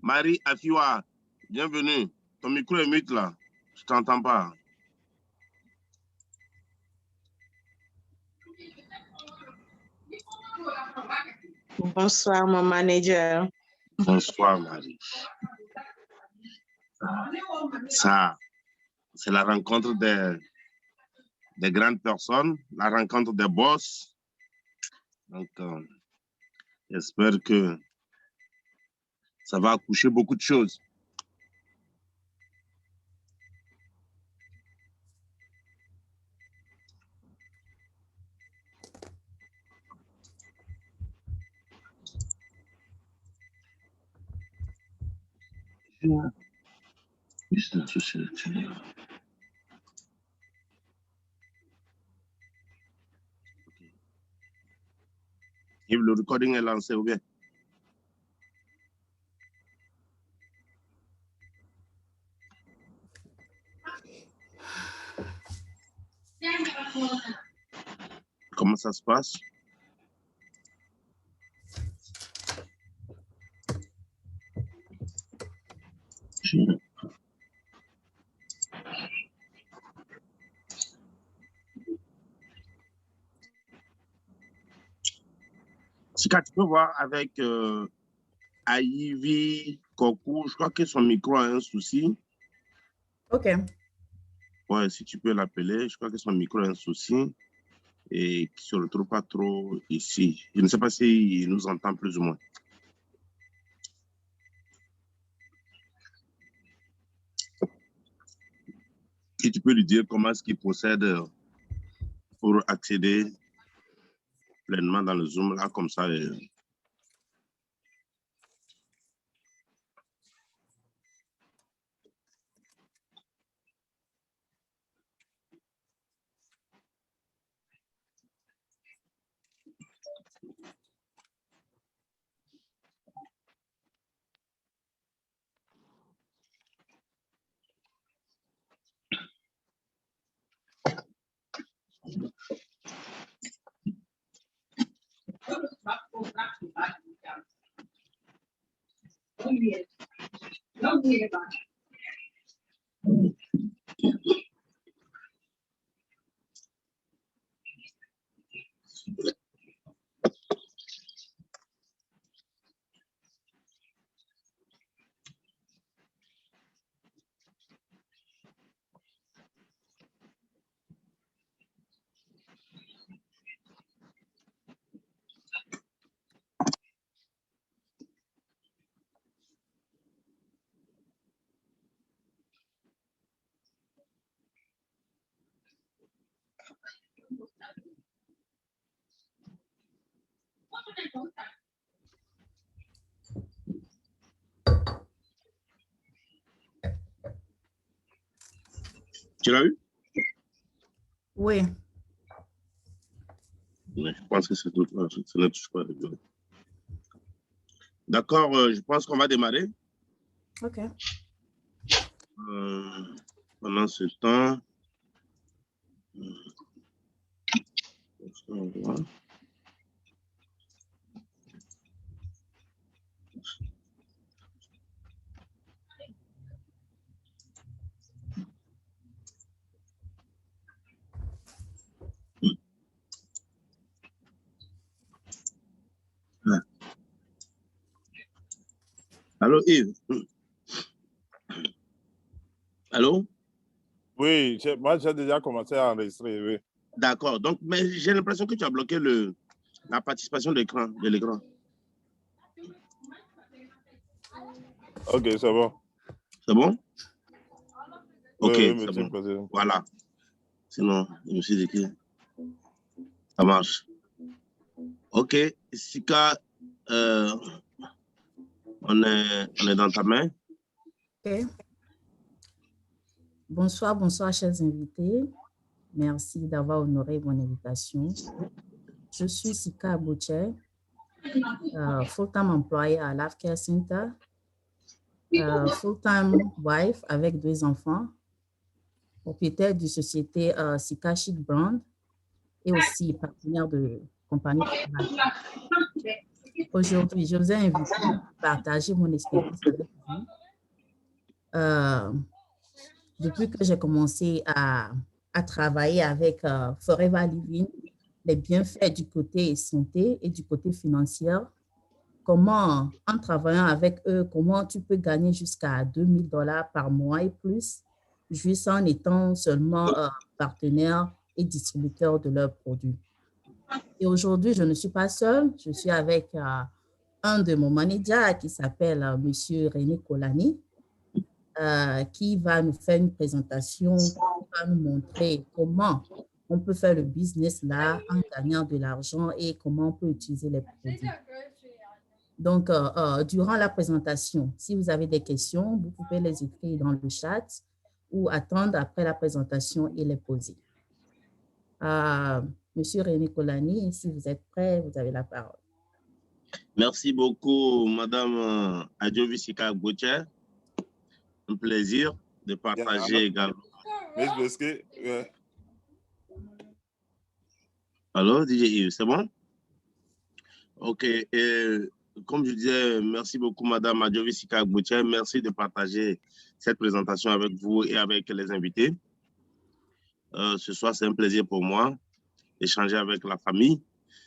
Marie Afiwa, bienvenue. Ton micro est mute là. Je ne t'entends pas. Bonsoir, mon manager. Bonsoir, Marie. Ça, c'est la rencontre des grandes personnes, la rencontre des boss. Donc, j'espère que ça va accoucher beaucoup de choses. Yves, le recording est lancé ou bien? Comment ça se passe? Sika, tu peux voir avec Ivy Kokou, je crois que son micro a un souci. OK. Ouais, si tu peux l'appeler, je crois que son micro a un souci et qu'il ne se retrouve pas trop ici. Je ne sais pas s'il nous entend plus ou moins. Si tu peux lui dire comment est-ce qu'il procède pour accéder pleinement dans le Zoom, là, comme ça. Tu l'as eu? Oui. Je pense que c'est tout. Ça ne touche pas. D'accord, je pense qu'on va démarrer. OK. Pendant ce temps, allô, Yves? Allô? Oui, moi j'ai déjà commencé à enregistrer, oui. D'accord, donc, mais j'ai l'impression que tu as bloqué la participation de l'écran. Ok, c'est bon. C'est bon? Ok, Oui, c'est bon. président. Voilà. Sinon, je me suis dit que ça marche. Ok, Sika, on est dans ta main. OK. Bonsoir, bonsoir, chers invités. Merci d'avoir honoré mon invitation. Je suis Sika Abouche, full-time employée à l'Afcare Center, full-time wife avec 2 enfants, propriétaire d'une société Sika Chic Brand et aussi partenaire de compagnie. Aujourd'hui, je vous ai invité à partager mon expérience avec vous. Depuis que j'ai commencé à travailler avec Forever Living, les bienfaits du côté santé et du côté financier, comment, en travaillant avec eux, comment tu peux gagner jusqu'à $2000 par mois et plus, juste en étant seulement partenaire et distributeur de leurs produits. Et aujourd'hui, je ne suis pas seule, je suis avec un de mon manager qui s'appelle M. René Kolani, qui va nous faire une présentation, qui va nous montrer comment on peut faire le business là en gagnant de l'argent et comment on peut utiliser les produits. Donc, durant la présentation, si vous avez des questions, vous pouvez les écrire dans le chat ou attendre après la présentation et les poser. Monsieur René Kolani, si vous êtes prêt, vous avez la parole. Merci beaucoup, Madame Adjovisika Gauthier. Un plaisir de partager également. Allô, DJ Yves, c'est bon? OK. Comme je disais, merci beaucoup, Madame Adjovisika Gauthier. Merci de partager cette présentation avec vous et avec les invités. Ce soir, c'est un plaisir pour moi d'échanger avec la famille,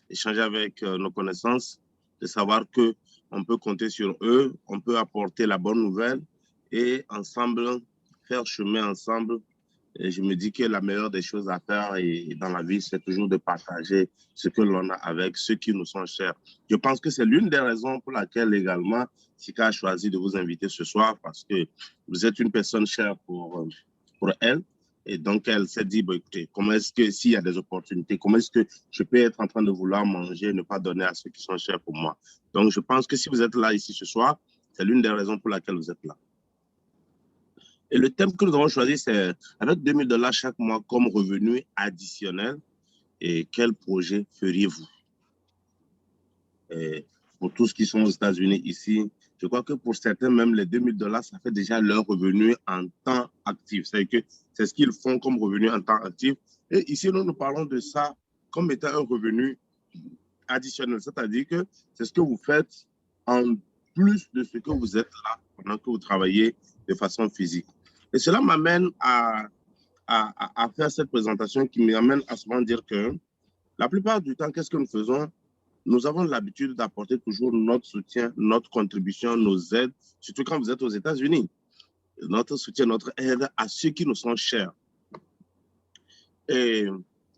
échanger avec nos connaissances, de savoir qu'on peut compter sur eux, on peut apporter la bonne nouvelle et ensemble, faire chemin ensemble. Et je me dis que la meilleure des choses à faire dans la vie, c'est toujours de partager ce que l'on a avec ceux qui nous sont chers. Je pense que c'est l'une des raisons pour laquelle également Sika a choisi de vous inviter ce soir, parce que vous êtes une personne chère pour elle. Et donc, elle s'est dit, bah, écoutez, comment est-ce que s'il y a des opportunités, comment est-ce que je peux être en train de vouloir manger, ne pas donner à ceux qui sont chers pour moi. Donc, je pense que si vous êtes là ici ce soir, c'est l'une des raisons pour laquelle vous êtes là. Et le thème que nous avons choisi, c'est avec $2000 chaque mois comme revenu additionnel, et quel projet feriez-vous? Pour tous qui sont aux États-Unis ici, je crois que pour certains, même les $2000, ça fait déjà leur revenu en temps actif. C'est ce qu'ils font comme revenu en temps actif. Et ici, nous parlons de ça comme étant un revenu additionnel. C'est-à-dire que c'est ce que vous faites en plus de ce que vous êtes là pendant que vous travaillez de façon physique. Et cela m'amène à faire cette présentation qui m'amène à souvent dire que la plupart du temps, qu'est-ce que nous faisons? Nous avons l'habitude d'apporter toujours notre soutien, notre contribution, nos aides, surtout quand vous êtes aux États-Unis. Notre soutien, notre aide à ceux qui nous sont chers. Et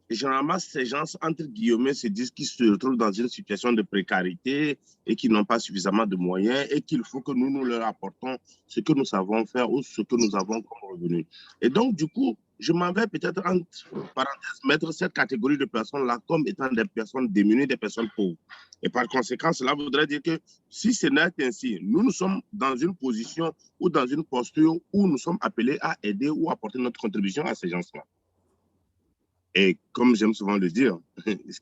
généralement, ces gens, entre guillemets, se disent qu'ils se retrouvent dans une situation de précarité et qu'ils n'ont pas suffisamment de moyens et qu'il faut que nous leur apportons ce que nous savons faire ou ce que nous avons comme revenu. Et donc, du coup, je m'en vais peut-être, entre parenthèses, mettre cette catégorie de personnes-là comme étant des personnes démunies, des personnes pauvres. Et par conséquent, cela voudrait dire que si ce n'est ainsi, nous sommes dans une position ou dans une posture où nous sommes appelés à aider ou apporter notre contribution à ces gens-là. Et comme j'aime souvent le dire,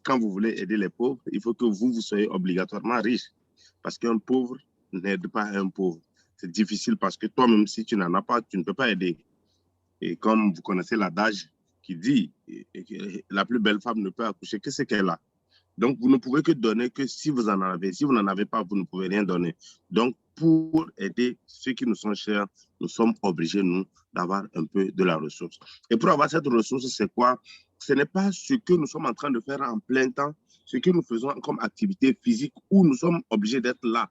quand vous voulez aider les pauvres, il faut que vous soyez obligatoirement riche. Parce qu'un pauvre n'aide pas un pauvre. C'est difficile parce que toi-même, si tu n'en as pas, tu ne peux pas aider. Et comme vous connaissez l'adage qui dit que la plus belle femme ne peut accoucher que ce qu'elle a. Donc, vous ne pouvez que donner que si vous en avez. Si vous n'en avez pas, vous ne pouvez rien donner. Donc, pour aider ceux qui nous sont chers, nous sommes obligés, nous, d'avoir un peu de la ressource. Et pour avoir cette ressource, c'est quoi? Ce n'est pas ce que nous sommes en train de faire en plein temps, ce que nous faisons comme activité physique, où nous sommes obligés d'être là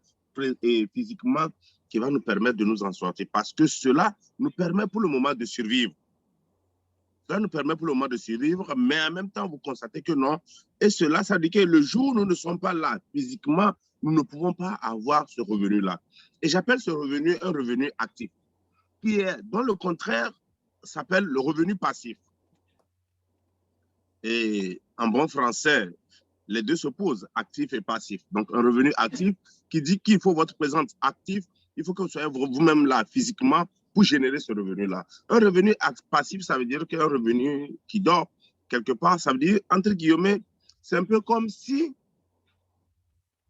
et physiquement, qui va nous permettre de nous en sortir. Parce que cela nous permet pour le moment de survivre. Cela nous permet pour le moment de survivre, mais en même temps, vous constatez que non. Et cela, ça veut dire que le jour où nous ne sommes pas là physiquement, nous ne pouvons pas avoir ce revenu-là. Et j'appelle ce revenu un revenu actif, qui est, dans le contraire, s'appelle le revenu passif. Et en bon français, les deux s'opposent, actif et passif. Donc, un revenu actif qui dit qu'il faut votre présence active, il faut que vous soyez vous-même là physiquement pour générer ce revenu-là. Un revenu passif, ça veut dire qu'un revenu qui dort quelque part, ça veut dire, entre guillemets, c'est un peu comme si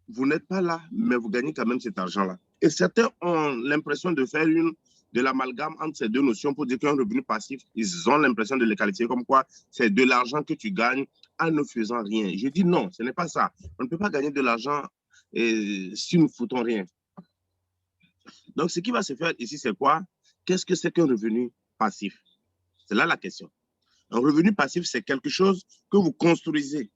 vous n'êtes pas là, mais vous gagnez quand même cet argent-là. Et certains ont l'impression de faire de l'amalgame entre ces deux notions pour dire qu'un revenu passif, ils ont l'impression de les qualifier comme quoi c'est de l'argent que tu gagnes en ne faisant rien. Je dis non, ce n'est pas ça. On ne peut pas gagner de l'argent si nous ne foutons rien. Donc, ce qui va se faire ici, c'est quoi? Qu'est-ce que c'est qu'un revenu passif? C'est là la question. Un revenu passif, c'est quelque chose que vous construisez,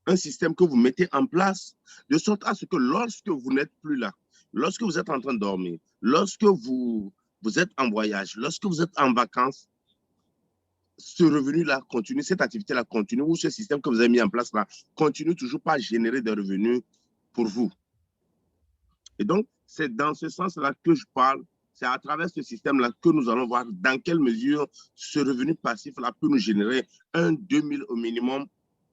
un système que vous mettez en place, de sorte à ce que lorsque vous n'êtes plus là, lorsque vous êtes en train de dormir, lorsque vous êtes en voyage, lorsque vous êtes en vacances, ce revenu-là continue, cette activité-là continue, ou ce système que vous avez mis en place là, continue toujours pas à générer des revenus pour vous. Et donc, c'est dans ce sens-là que je parle. C'est à travers ce système-là que nous allons voir dans quelle mesure ce revenu passif-là peut nous générer 2 000 au minimum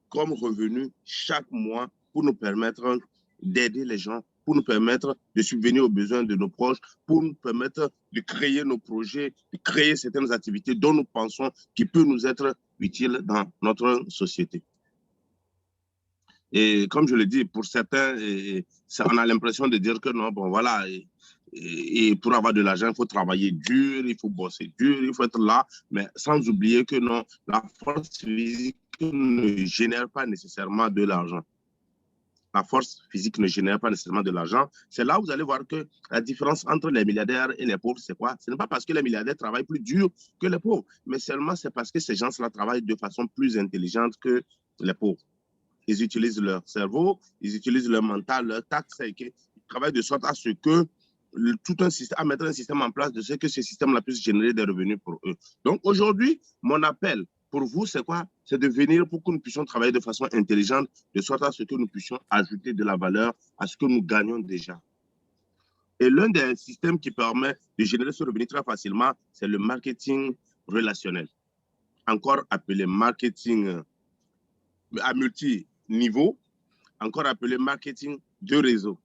comme revenu chaque mois pour nous permettre d'aider les gens, pour nous permettre de subvenir aux besoins de nos proches, pour nous permettre de créer nos projets, de créer certaines activités dont nous pensons qu'ils peuvent nous être utiles dans notre société. Et comme je le dis, pour certains, on a l'impression de dire que non, bon voilà, et pour avoir de l'argent, il faut travailler dur, il faut bosser dur, il faut être là, mais sans oublier que non, la force physique ne génère pas nécessairement de l'argent. La force physique ne génère pas nécessairement de l'argent. C'est là où vous allez voir que la différence entre les milliardaires et les pauvres, c'est quoi? Ce n'est pas parce que les milliardaires travaillent plus dur que les pauvres, mais seulement c'est parce que ces gens-là travaillent de façon plus intelligente que les pauvres. Ils utilisent leur cerveau, ils utilisent leur mental, leur tact, ils travaillent de sorte à ce que tout un système, à mettre un système en place de ce que ce système-là puisse générer des revenus pour eux. Donc aujourd'hui, mon appel pour vous, c'est quoi? C'est de venir pour que nous puissions travailler de façon intelligente, de sorte à ce que nous puissions ajouter de la valeur à ce que nous gagnons déjà. Et l'un des systèmes qui permet de générer ce revenu très facilement, c'est le marketing relationnel. Encore appelé marketing à multi-niveau, encore appelé marketing de réseau.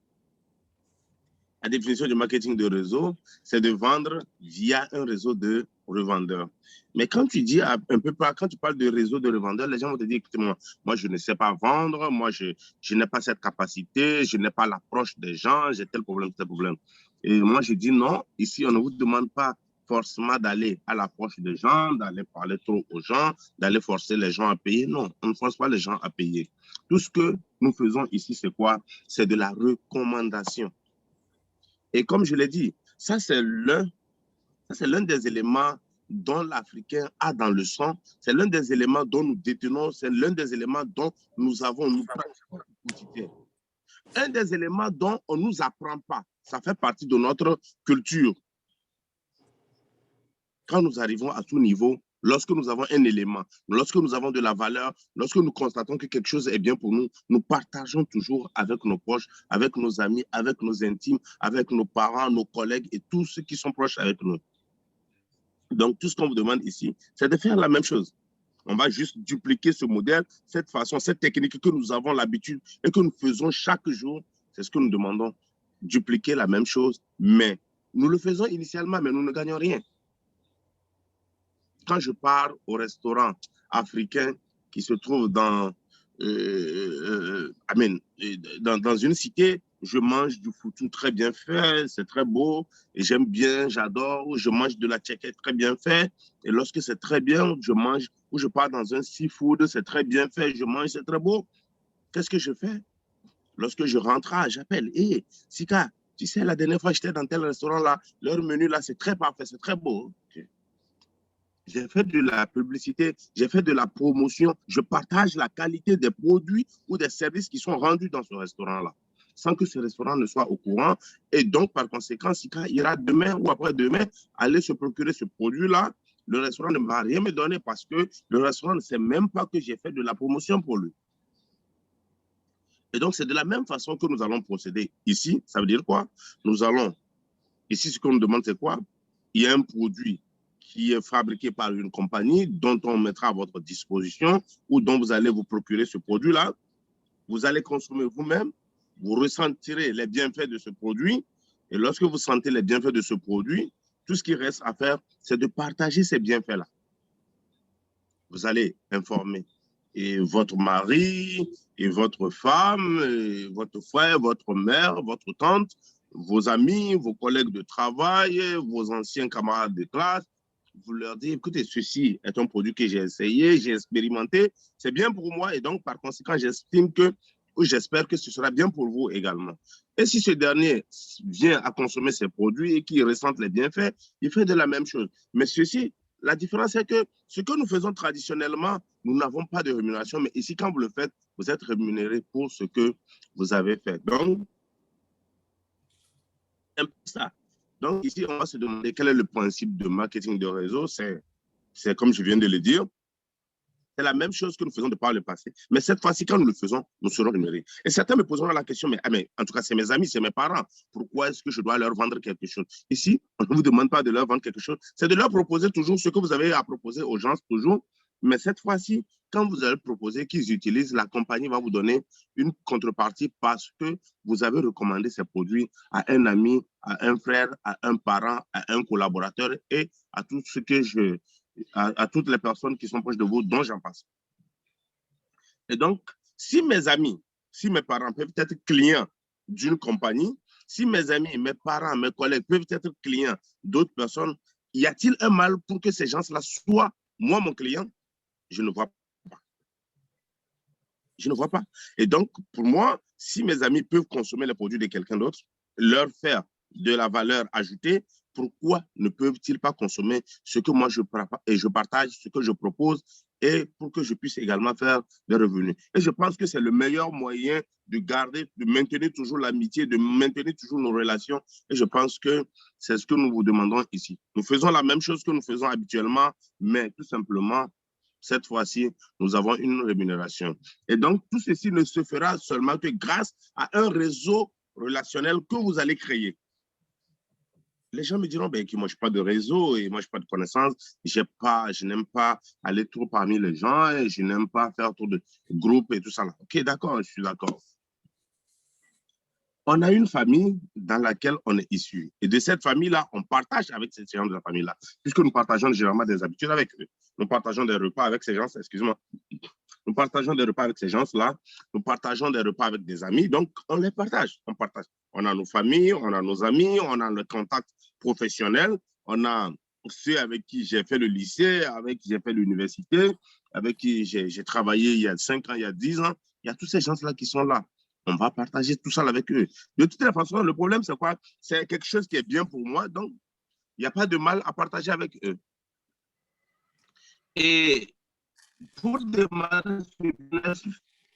La définition du marketing de réseau, c'est de vendre via un réseau de revendeurs. Mais quand tu dis un peu pas, quand tu parles de réseau de revendeurs, les gens vont te dire, écoutez-moi, moi je ne sais pas vendre, moi je n'ai pas cette capacité, je n'ai pas l'approche des gens, j'ai tel problème, tel problème. Et moi je dis non, ici on ne vous demande pas forcément d'aller à l'approche des gens, d'aller parler trop aux gens, d'aller forcer les gens à payer. Non, on ne force pas les gens à payer. Tout ce que nous faisons ici, c'est quoi? C'est de la recommandation. Et comme je l'ai dit, ça c'est l'un des éléments dont l'Africain a dans le sang, c'est l'un des éléments dont nous détenons, c'est l'un des éléments dont nous avons, nous pratiquons au quotidien. Un des éléments dont on ne nous apprend pas, ça fait partie de notre culture. Quand nous arrivons à tout niveau, lorsque nous avons un élément, lorsque nous avons de la valeur, lorsque nous constatons que quelque chose est bien pour nous, nous partageons toujours avec nos proches, avec nos amis, avec nos intimes, avec nos parents, nos collègues et tous ceux qui sont proches avec nous. Donc, tout ce qu'on vous demande ici, c'est de faire la même chose. On va juste dupliquer ce modèle, cette façon, cette technique que nous avons l'habitude et que nous faisons chaque jour. C'est ce que nous demandons, dupliquer la même chose, mais nous le faisons initialement, mais nous ne gagnons rien. Quand je pars au restaurant africain qui se trouve dans une cité, je mange du foutou très bien fait, c'est très beau, et j'aime bien, j'adore, je mange de la tchéquette très bien fait, et lorsque c'est très bien, je mange, ou je pars dans un seafood, c'est très bien fait, je mange, c'est très beau. Qu'est-ce que je fais? Lorsque je rentre, j'appelle, hé, Sika, tu sais, la dernière fois, j'étais dans tel restaurant là, leur menu là, c'est très parfait, c'est très beau. Okay. J'ai fait de la publicité, j'ai fait de la promotion, je partage la qualité des produits ou des services qui sont rendus dans ce restaurant-là, sans que ce restaurant ne soit au courant. Et donc, par conséquent, si quand il ira demain ou après-demain aller se procurer ce produit-là, le restaurant ne va rien me donner parce que le restaurant ne sait même pas que j'ai fait de la promotion pour lui. Et donc, c'est de la même façon que nous allons procéder. Ici, ça veut dire quoi? Nous allons, ici, ce qu'on nous demande, c'est quoi? Il y a un produit qui est fabriqué par une compagnie dont on mettra à votre disposition ou dont vous allez vous procurer ce produit-là. Vous allez consommer vous-même, vous ressentirez les bienfaits de ce produit. Et lorsque vous sentez les bienfaits de ce produit, tout ce qui reste à faire, c'est de partager ces bienfaits-là. Vous allez informer et votre mari, et votre femme, et votre frère, votre mère, votre tante, vos amis, vos collègues de travail, vos anciens camarades de classe. Vous leur dites, écoutez, ceci est un produit que j'ai essayé, j'ai expérimenté, c'est bien pour moi et donc par conséquent, j'estime que j'espère que ce sera bien pour vous également. Et si ce dernier vient à consommer ces produits et qu'il ressente les bienfaits, il fait de la même chose. Mais ceci, la différence est que ce que nous faisons traditionnellement, nous n'avons pas de rémunération, mais ici, quand vous le faites, vous êtes rémunéré pour ce que vous avez fait. Donc, c'est un peu ça. Donc, ici, on va se demander quel est le principe de marketing de réseau. C'est comme je viens de le dire, c'est la même chose que nous faisons de par le passé. Mais cette fois-ci, quand nous le faisons, nous serons rémunérés. Et certains me poseront la question, mais en tout cas, c'est mes amis, c'est mes parents. Pourquoi est-ce que je dois leur vendre quelque chose? Ici, on ne vous demande pas de leur vendre quelque chose. C'est de leur proposer toujours ce que vous avez à proposer aux gens, toujours. Mais cette fois-ci, quand vous allez proposer qu'ils utilisent, la compagnie va vous donner une contrepartie parce que vous avez recommandé ces produits à un ami, à un frère, à un parent, à un collaborateur et à tout ce que à toutes les personnes qui sont proches de vous, dont j'en passe. Et donc, si mes amis, si mes parents peuvent être clients d'une compagnie, si mes amis, mes parents, mes collègues peuvent être clients d'autres personnes, y a-t-il un mal pour que ces gens-là soient, moi, mon client? Je ne vois pas. Je ne vois pas. Et donc, pour moi, si mes amis peuvent consommer les produits de quelqu'un d'autre, leur faire de la valeur ajoutée, pourquoi ne peuvent-ils pas consommer ce que moi je partage, ce que je propose, et pour que je puisse également faire des revenus. Et je pense que c'est le meilleur moyen de garder, de maintenir toujours l'amitié, de maintenir toujours nos relations. Et je pense que c'est ce que nous vous demandons ici. Nous faisons la même chose que nous faisons habituellement, mais tout simplement, cette fois-ci, nous avons une rémunération. Et donc, tout ceci ne se fera seulement que grâce à un réseau relationnel que vous allez créer. Les gens me diront, ben, que moi, je n'ai pas de réseau et moi, je n'ai pas de connaissances. Je n'aime pas aller trop parmi les gens et je n'aime pas faire trop de groupes et tout ça. OK, d'accord, je suis d'accord. On a une famille dans laquelle on est issu. Et de cette famille-là, on partage avec ces gens de la famille-là, puisque nous partageons généralement des habitudes avec eux. Nous partageons des repas avec ces gens, excuse-moi. Nous partageons des repas avec ces gens-là. Nous partageons des repas avec des amis. Donc, on les partage. On partage. On a nos familles, on a nos amis, on a le contact professionnel, on a ceux avec qui j'ai fait le lycée, avec qui j'ai fait l'université, avec qui j'ai travaillé il y a 5 ans, il y a 10 ans. Il y a tous ces gens-là qui sont là. On va partager tout ça avec eux. De toute façon, le problème, c'est quoi? C'est quelque chose qui est bien pour moi, donc il n'y a pas de mal à partager avec eux. Et pour démarrer ce business,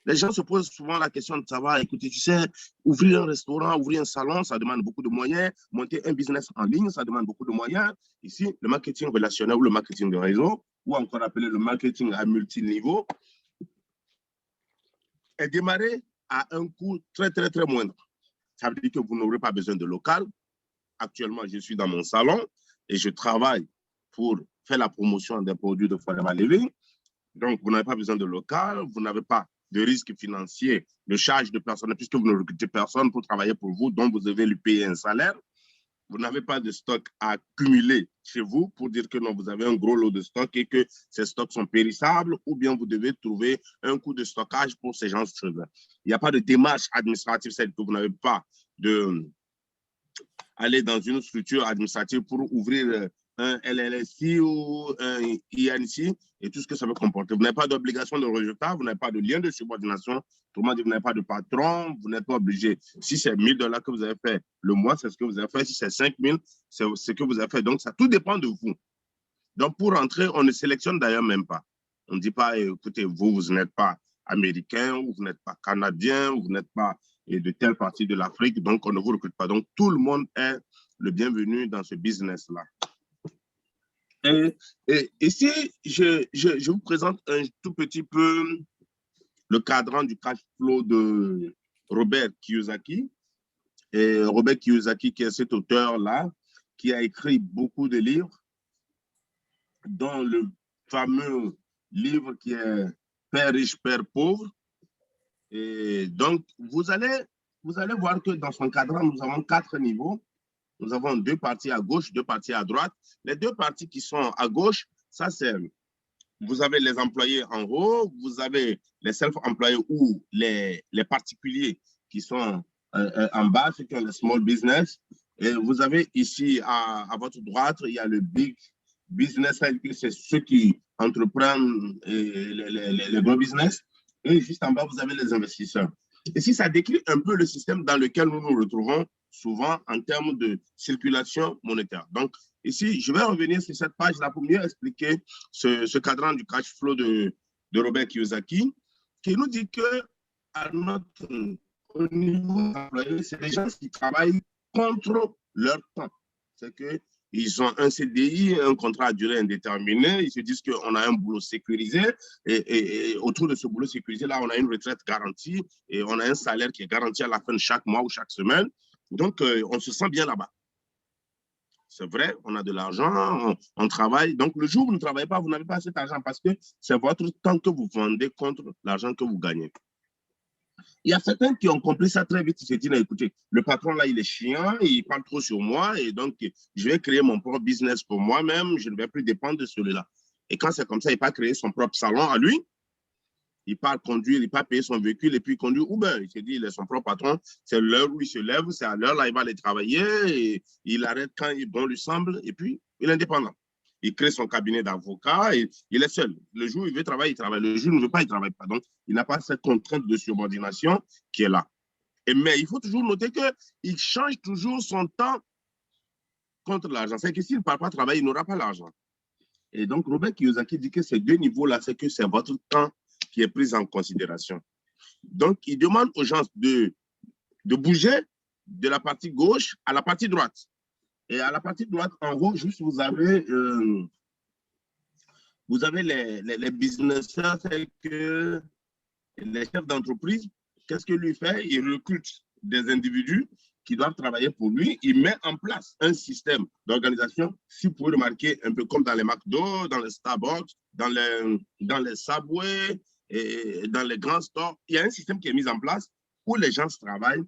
les gens se posent souvent la question de savoir, écoutez, tu sais, ouvrir un restaurant, ouvrir un salon, ça demande beaucoup de moyens. Monter un business en ligne, ça demande beaucoup de moyens. Ici, le marketing relationnel ou le marketing de réseau, ou encore appelé le marketing à multiniveau, est démarré à un coût très, très, très moindre. Ça veut dire que vous n'aurez pas besoin de local. Actuellement, je suis dans mon salon et je travaille pour faire la promotion des produits de Forever Living. Donc, vous n'avez pas besoin de local, vous n'avez pas de risque financier, de charge de personnel, puisque vous ne recrutez personne pour travailler pour vous, donc vous devez lui payer un salaire. Vous n'avez pas de stock à accumuler chez vous pour dire que non, vous avez un gros lot de stock et que ces stocks sont périssables, ou bien vous devez trouver un coût de stockage pour ces gens de choses-là. Il n'y a pas de démarche administrative, celle que vous n'avez pas de aller dans une structure administrative pour ouvrir un LLC ou un INC et tout ce que ça veut comporter. Vous n'avez pas d'obligation de résultat, vous n'avez pas de lien de subordination, autrement dit, vous n'avez pas de patron, vous n'êtes pas obligé. Si c'est 1 000 $ que vous avez fait le mois, c'est ce que vous avez fait. Si c'est 5 000, c'est ce que vous avez fait. Donc, ça tout dépend de vous. Donc, pour entrer, on ne sélectionne d'ailleurs même pas. On ne dit pas, écoutez, vous n'êtes pas américain, ou vous n'êtes pas canadien, ou vous n'êtes pas de telle partie de l'Afrique, donc on ne vous recrute pas. Donc, tout le monde est le bienvenu dans ce business-là. Et ici, je vous présente un tout petit peu le cadran du cash flow de Robert Kiyosaki. Et Robert Kiyosaki, qui est cet auteur-là, qui a écrit beaucoup de livres, dont le fameux livre qui est Père riche, Père pauvre. Et donc, vous allez voir que dans son cadran, nous avons 4 niveaux. Nous avons 2 parties à gauche, 2 parties à droite. Les 2 parties qui sont à gauche, ça c'est, vous avez les employés en haut, vous avez les self-employés ou les particuliers qui sont en bas, ceux qui ont les small business. Et vous avez ici à votre droite, il y a le big business, c'est ceux qui entreprennent les gros business. Et juste en bas, vous avez les investisseurs. Et si ça décrit un peu le système dans lequel nous nous retrouvons souvent en termes de circulation monétaire. Donc, ici, je vais revenir sur cette page-là pour mieux expliquer ce cadran du cash flow de Robert Kiyosaki, qui nous dit que au niveau des employés, c'est des gens qui travaillent contre leur temps. C'est qu'ils ont un CDI, un contrat à durée indéterminée, ils se disent qu'on a un boulot sécurisé et autour de ce boulot sécurisé, là, on a une retraite garantie et on a un salaire qui est garanti à la fin de chaque mois ou chaque semaine. Donc, on se sent bien là-bas. C'est vrai, on a de l'argent, on travaille. Donc, le jour où vous ne travaillez pas, vous n'avez pas cet argent parce que c'est votre temps que vous vendez contre l'argent que vous gagnez. Il y a certains qui ont compris ça très vite. Ils se disent, écoutez, le patron là, il est chiant, il parle trop sur moi et donc je vais créer mon propre business pour moi-même, je ne vais plus dépendre de celui-là. Et quand c'est comme ça, il va créer son propre salon à lui. Il part conduire, il part payer son véhicule et puis il conduit Uber. Il se dit, il est son propre patron, c'est l'heure où il se lève, c'est à l'heure là, il va aller travailler et il arrête quand bon lui semble et puis il est indépendant. Il crée son cabinet d'avocat et il est seul. Le jour où il veut travailler, il travaille. Le jour où il ne veut pas, il ne travaille pas. Donc, il n'a pas cette contrainte de subordination qui est là. Mais il faut toujours noter qu'il change toujours son temps contre l'argent. C'est que s'il ne part pas travailler, il n'aura pas l'argent. Et donc, Robert Kiyosaki dit que ces deux niveaux-là, c'est que c'est votre temps qui est pris en considération. Donc, il demande aux gens de bouger de la partie gauche à la partie droite. Et à la partie droite, en haut, juste, vous avez les businesseurs, c'est que les chefs d'entreprise, qu'est-ce que lui fait? Il recrute des individus qui doivent travailler pour lui. Il met en place un système d'organisation, si vous pouvez remarquer, un peu comme dans les McDo, dans les Starbucks, dans les Subway, et dans les grands stores. Il y a un système qui est mis en place où les gens travaillent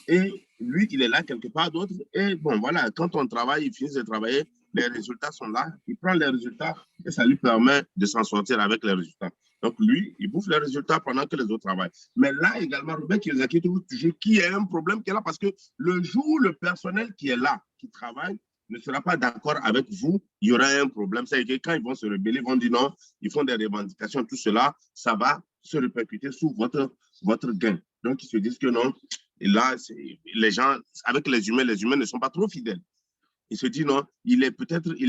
et lui, il est là quelque part d'autre. Et bon, voilà, quand on travaille, il finit de travailler, les résultats sont là, il prend les résultats et ça lui permet de s'en sortir avec les résultats. Donc lui, il bouffe les résultats pendant que les autres travaillent. Mais là également, Robert Kiyosaki trouve toujours qu'il y a un problème qui est là parce que le jour où le personnel qui est là, qui travaille, ne sera pas d'accord avec vous, il y aura un problème. C'est-à-dire que quand ils vont se rebeller, ils vont dire non, ils font des revendications, tout cela, ça va se répercuter sur votre gain. Donc, ils se disent que non. Et là, les gens, avec les humains ne sont pas trop fidèles. Ils se disent non, il est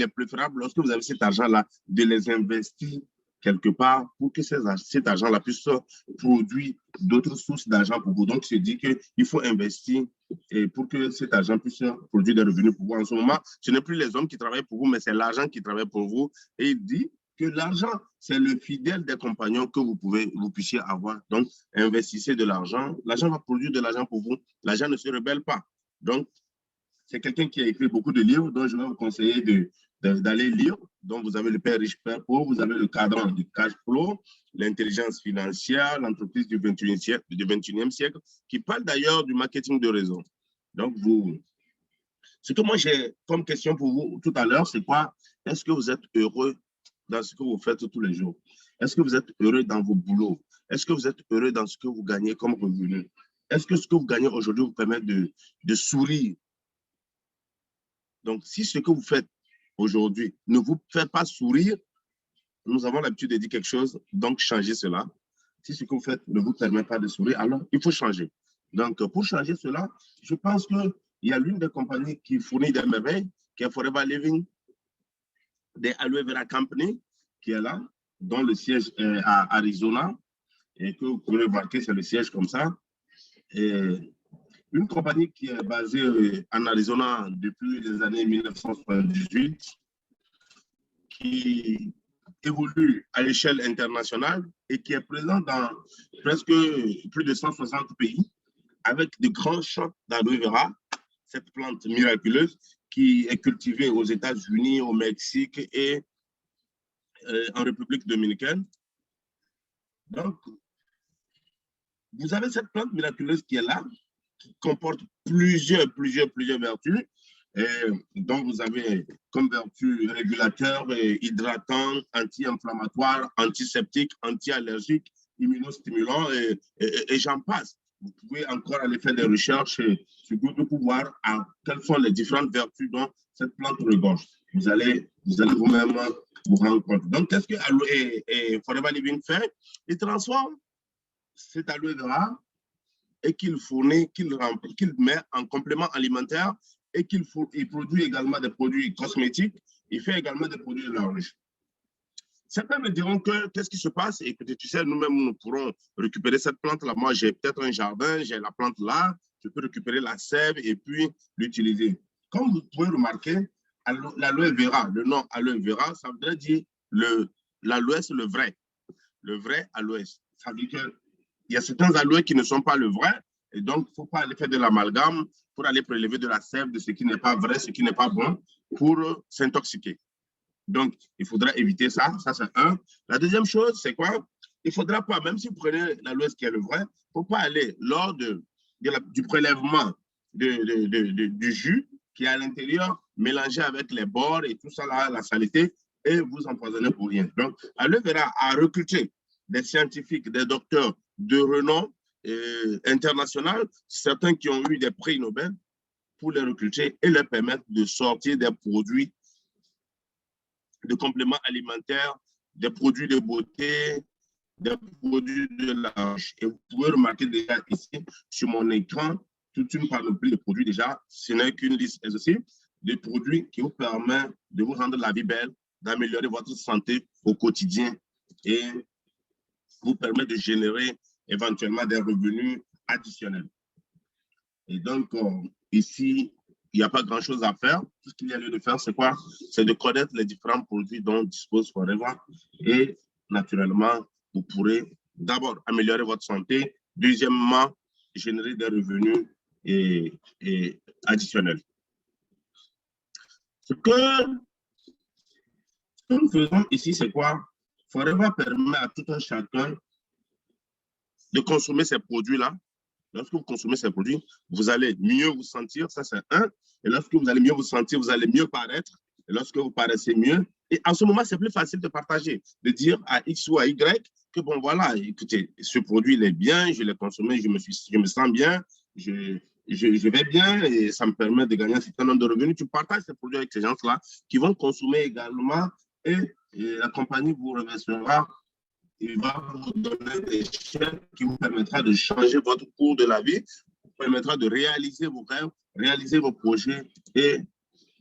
préférable, lorsque vous avez cet argent-là, de les investir quelque part pour que cet argent-là puisse produire d'autres sources d'argent pour vous. Donc, il se dit qu'il faut investir et pour que cet argent puisse produire des revenus pour vous. En ce moment, ce n'est plus les hommes qui travaillent pour vous, mais c'est l'argent qui travaille pour vous. Et il dit que l'argent, c'est le fidèle des compagnons que vous puissiez avoir. Donc, investissez de l'argent. L'argent va produire de l'argent pour vous. L'argent ne se rebelle pas. Donc, c'est quelqu'un qui a écrit beaucoup de livres, dont je vais vous conseiller d'aller lire. Donc, vous avez le Père riche, Père pauvre, vous avez le cadran du cash flow, l'intelligence financière, l'entreprise du 21e siècle, qui parle d'ailleurs du marketing de réseau. Donc, ce que moi j'ai comme question pour vous tout à l'heure, c'est quoi? Est-ce que vous êtes heureux dans ce que vous faites tous les jours? Est-ce que vous êtes heureux dans vos boulots? Est-ce que vous êtes heureux dans ce que vous gagnez comme revenu? Est-ce que ce que vous gagnez aujourd'hui vous permet de sourire? Donc, si ce que vous faites aujourd'hui ne vous fait pas sourire, nous avons l'habitude de dire quelque chose, donc changez cela. Si ce que vous faites ne vous permet pas de sourire, alors il faut changer. Donc, pour changer cela, je pense qu'il y a l'une des compagnies qui fournit des merveilles, qui est Forever Living, des Aloe Vera Company, qui est là, dont le siège est à Arizona, et que vous pouvez remarquer, c'est le siège comme ça. Et une compagnie qui est basée en Arizona depuis les années 1978, qui évolue à l'échelle internationale et qui est présente dans presque plus de 160 pays, avec de grands champs d'aloe vera, cette plante miraculeuse qui est cultivée aux États-Unis, au Mexique et en République dominicaine. Donc, vous avez cette plante miraculeuse qui est là, qui comporte plusieurs vertus. Donc, vous avez comme vertu régulateur, hydratant, anti-inflammatoire, antiseptique, anti-allergique, immunostimulant et j'en passe. Vous pouvez encore aller faire des recherches sur Google pour voir quelles sont les différentes vertus dont cette plante regorge. Vous allez vous-même vous rendre compte. Donc, qu'est-ce que Forever Living fait? Il transforme cet aloe vera et qu'il fournit, qu'il met en complément alimentaire et qu'il produit également des produits cosmétiques. Il fait également des produits de la riche. Certains me diront que qu'est-ce qui se passe? Écoutez, tu sais, nous-mêmes, nous pourrons récupérer cette plante-là. Moi, j'ai peut-être un jardin, j'ai la plante là, je peux récupérer la sève et puis l'utiliser. Comme vous pouvez remarquer, l'aloe vera, le nom aloe vera, ça voudrait dire l'aloe, c'est le vrai aloe. Ça veut dire qu'il y a certains aloès qui ne sont pas le vrai, et donc il ne faut pas aller faire de l'amalgame pour aller prélever de la sève de ce qui n'est pas vrai, ce qui n'est pas bon, pour s'intoxiquer. Donc, il faudra éviter ça. Ça, c'est un. La deuxième chose, c'est quoi? Il ne faudra pas, même si vous prenez l'aloès qui est le vrai, il ne faut pas aller lors du prélèvement du jus qui est à l'intérieur, mélanger avec les bords et tout ça, là, la saleté, et vous empoisonnez pour rien. Donc, aloe vera a recruté des scientifiques, des docteurs de renom international, certains qui ont eu des prix Nobel, pour les recruter et leur permettre de sortir des produits de compléments alimentaires, des produits de beauté, des produits de l'âge. Et vous pouvez remarquer déjà ici, sur mon écran, toute une panoplie de produits déjà. Ce n'est qu'une liste aussi de produits qui vous permet de vous rendre la vie belle, d'améliorer votre santé au quotidien et vous permet de générer éventuellement des revenus additionnels. Et donc, ici, il n'y a pas grand-chose à faire. Tout ce qu'il y a lieu de faire, c'est quoi? C'est de connaître les différents produits dont dispose Forever. Et naturellement, vous pourrez d'abord améliorer votre santé. Deuxièmement, générer des revenus et additionnels. Ce que nous faisons ici, c'est quoi? Forever permet à tout un chacun de consommer ces produits-là. Lorsque vous consommez ces produits, vous allez mieux vous sentir, ça c'est un. Et lorsque vous allez mieux vous sentir, vous allez mieux paraître. Et lorsque vous paraissez mieux, et en ce moment, c'est plus facile de partager, de dire à X ou à Y que bon voilà, écoutez, ce produit il est bien, je l'ai consommé, je me sens bien, je vais bien et ça me permet de gagner un certain nombre de revenus. Tu partages ces produits avec ces gens-là qui vont consommer également et la compagnie vous reversera. Il va vous donner des chèques qui vous permettra de changer votre cours de la vie, vous permettra de réaliser vos rêves, réaliser vos projets et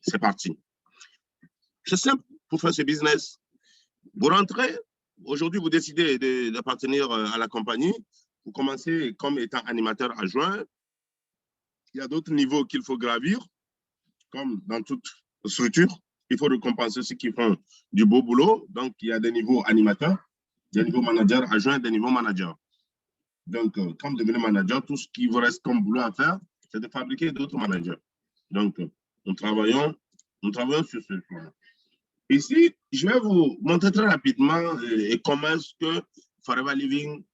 c'est parti. C'est simple pour faire ce business. Vous rentrez, aujourd'hui vous décidez d'appartenir à la compagnie, vous commencez comme étant animateur adjoint. Il y a d'autres niveaux qu'il faut gravir, comme dans toute structure. Il faut récompenser ceux qui font du beau boulot. Donc, il y a des niveaux animateurs, des niveaux managers adjoints, des niveaux managers. Donc, quand vous devenez manager, tout ce qui vous reste comme boulot à faire, c'est de fabriquer d'autres managers. Donc, nous travaillons sur ce plan. Ici, je vais vous montrer très rapidement comment est-ce que Forever Living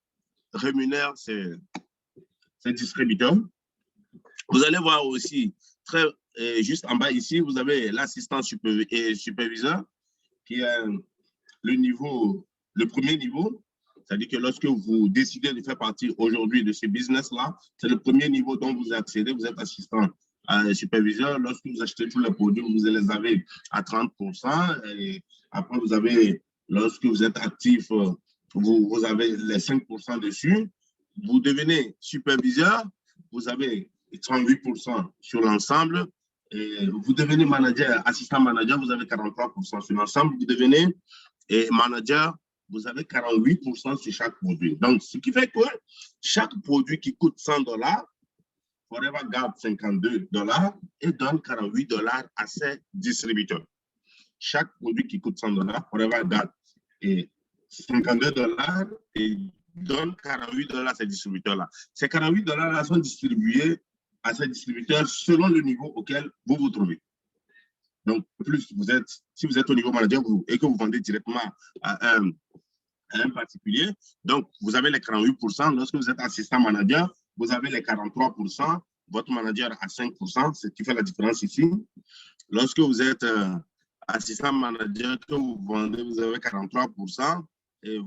rémunère ses distributeurs. Vous allez voir aussi, juste en bas ici, vous avez l'assistant superviseur qui est le premier niveau. C'est-à-dire que lorsque vous décidez de faire partie aujourd'hui de ce business-là, c'est le premier niveau dont vous accédez, vous êtes assistant superviseur. Lorsque vous achetez tous les produits, vous les avez à 30%. Et après, vous avez, lorsque vous êtes actif, vous avez les 5% dessus. Vous devenez superviseur, vous avez 38% sur l'ensemble. Et vous devenez manager, assistant manager, vous avez 43% sur l'ensemble. Vous devenez manager, vous avez 48% sur chaque produit. Donc, ce qui fait que chaque produit qui coûte $100, Forever garde $52 et donne $48 à ses distributeurs. Chaque produit qui coûte $100, Forever garde $52 et donne $48 à ces distributeurs-là. Ces $48-là sont distribués à ces distributeurs selon le niveau auquel vous vous trouvez. Donc, si vous êtes au niveau manager et que vous vendez directement à un particulier, donc vous avez les 48%. Lorsque vous êtes assistant manager, vous avez les 43%. Votre manager a 5%, ce qui fait la différence ici. Lorsque vous êtes assistant manager, que vous vendez, vous avez 43%. Et